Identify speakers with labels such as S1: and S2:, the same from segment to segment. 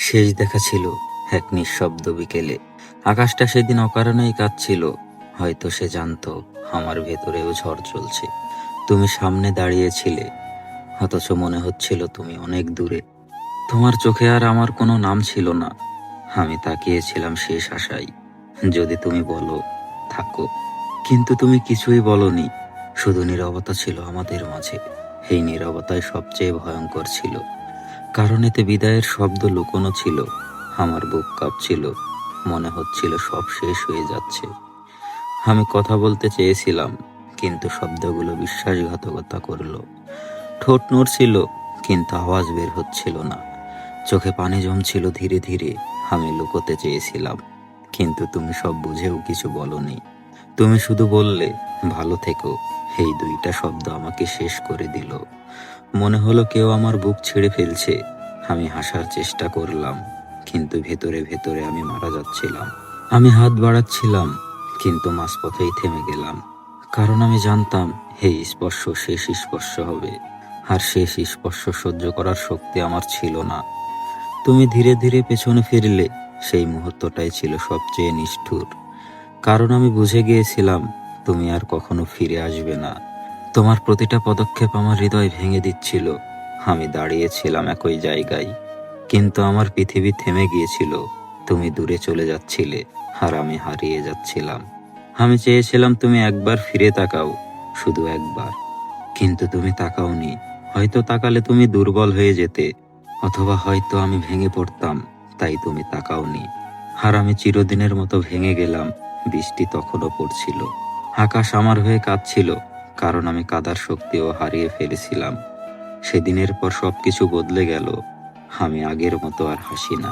S1: শেষ দেখা ছিল এক নিঃশব্দ বিকেলে। আকাশটা সেদিন অকারণেই কাঁদছিল। হয়তো সে জানতো আমার ভেতরেও ঝড় চলছে। তুমি সামনে দাঁড়িয়েছিলে, অথচ মনে হচ্ছিল তুমি অনেক দূরে। তোমার চোখে আর আমার কোনো নাম ছিল না। আমি তাকিয়েছিলাম শেষ আশায়, যদি তুমি বলো থাকো। কিন্তু তুমি কিছুই বলনি, শুধু নীরবতা ছিল আমাদের মাঝে। এই নীরবতাই সবচেয়ে ভয়ঙ্কর ছিল, কারণ এতে বিদায়ের শব্দ লুকোনো ছিল। আমার বুক কাঁপছিল, মনে হচ্ছিল সব শেষ হয়ে যাচ্ছে। আমি কথা বলতে চেয়েছিলাম, কিন্তু শব্দগুলো বিশ্বাসঘাতকতা করলো। ঠোঁট নড়ছিল, কিন্তু আওয়াজ বের হচ্ছিল না। চোখে পানি জমছিল ধীরে ধীরে। আমি লুকোতে চেয়েছিলাম, কিন্তু তুমি সব বুঝেও কিছু বলনি। তুমি শুধু বললে ভালো থেকো। এই দুইটা শব্দ আমাকে শেষ করে দিল। মনে হলো কেউ আমার বুক ছিঁড়ে ফেলছে। আমি হাসার চেষ্টা করলাম, কিন্তু ভেতরে ভেতরে আমি মারা যাচ্ছিলাম। আমি হাত বাড়াচ্ছিলাম, কিন্তু মাঝপথেই থেমে গেলাম। কারণ আমি জানতাম এই স্পর্শ শেষ স্পর্শ হবে, আর শেষ স্পর্শ সহ্য করার শক্তি আমার ছিল না। তুমি ধীরে ধীরে পেছনে ফিরলে, সেই মুহূর্তটাই ছিল সবচেয়ে নিষ্ঠুর। কারণ আমি বুঝে গিয়েছিলাম তুমি আর কখনো ফিরে আসবে না। তোমার প্রতিটা পদক্ষেপ আমার হৃদয় ভেঙে দিচ্ছিল। আমি দাঁড়িয়েছিলাম একই জায়গায়, কিন্তু আমার পৃথিবী থেমে গিয়েছিল। তুমি দূরে চলে যাচ্ছিলে, আর আমি হারিয়ে যাচ্ছিলাম। আমি চেয়েছিলাম তুমি একবার ফিরে তাকাও, শুধু একবার, কিন্তু তুমি তাকাওনি। হয়তো তাকালে তুমি দুর্বল হয়ে যেতে, অথবা হয়তো আমি ভেঙে পড়তাম, তাই তুমি তাকাওনি। আর আমি চিরদিনের মতো ভেঙে গেলাম। বৃষ্টি তখনও পড়ছিল, আকাশ আমার হয়ে কাঁদছিল, কারণ আমি কাদার শক্তিও হারিয়ে ফেলেছিলাম। সেদিনের পর সবকিছু বদলে গেল। আমি আগের মতো আর হাসি না,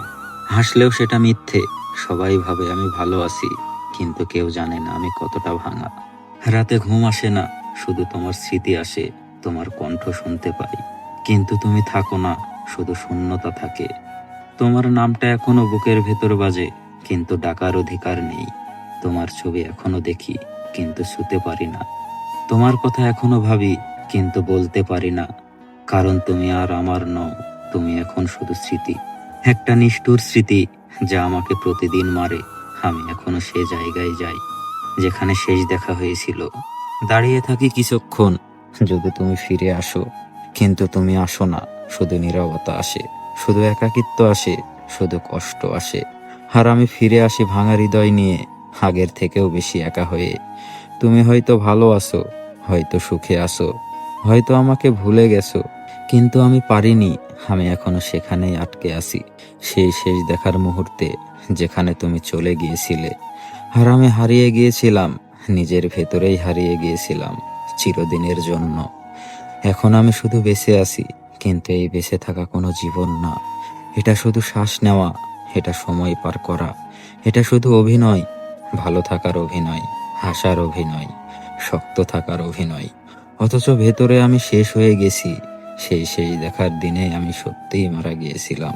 S1: হাসলেও সেটা মিথ্যে। সবাই ভাবে আমি ভালো আছি, কিন্তু কেউ জানে না আমি কতটা ভাঙা। রাতে ঘুম আসে না, শুধু তোমার স্মৃতি আসে। তোমার কণ্ঠ শুনতে পাই, কিন্তু তুমি থাকো না, শুধু শূন্যতা থাকে। তোমার নামটা এখনো বুকের ভেতর বাজে, কিন্তু ডাকার অধিকার নেই। তোমার ছবি এখনো দেখি, কিন্তু ছুতে পারি না। তোমার কথা এখনো ভাবি, কিন্তু বলতে পারি না। কারণ তুমি আর আমার নও, তুমি এখন শুধু স্মৃতি। একটা নিষ্ঠুর স্মৃতি, যা আমাকে প্রতিদিন মারে। আমি এখনো সে জায়গায় যাই, যেখানে শেষ দেখা হয়েছিল। দাঁড়িয়ে থাকি কিছুক্ষণ, যদি তুমি ফিরে আসো। কিন্তু তুমি আসো না, শুধু নীরবতা আসে, শুধু একাকিত্ব আসে, শুধু কষ্ট আসে। আর আমি ফিরে আসি ভাঙা হৃদয় নিয়ে, আগের থেকেও বেশি একা হয়ে। তুমি হয়তো ভালো আছো, হয়তো সুখে আছো, হয়তো আমাকে ভুলে গেছো, কিন্তু আমি পারিনি। আমি এখনো সেখানেই আটকে আছি, সেই শেষ দেখার মুহূর্তে, যেখানে তুমি চলে গিয়েছিলে। আর আমি হারিয়ে গিয়েছিলাম, নিজের ভেতরেই হারিয়ে গিয়েছিলাম, চিরদিনের জন্য। এখন আমি শুধু বেঁচে আছি, কিন্তু এই বেঁচে থাকা কোনো জীবন না। এটা শুধু শ্বাস নেওয়া, এটা সময় পার করা, এটা শুধু অভিনয়। ভালো থাকার অভিনয়, হাসার অভিনয়, শক্ত থাকার অভিনয়। অথচ ভেতরে আমি শেষ হয়ে গেছি। সেই দেখার দিনে আমি সত্যিই মারা গিয়েছিলাম।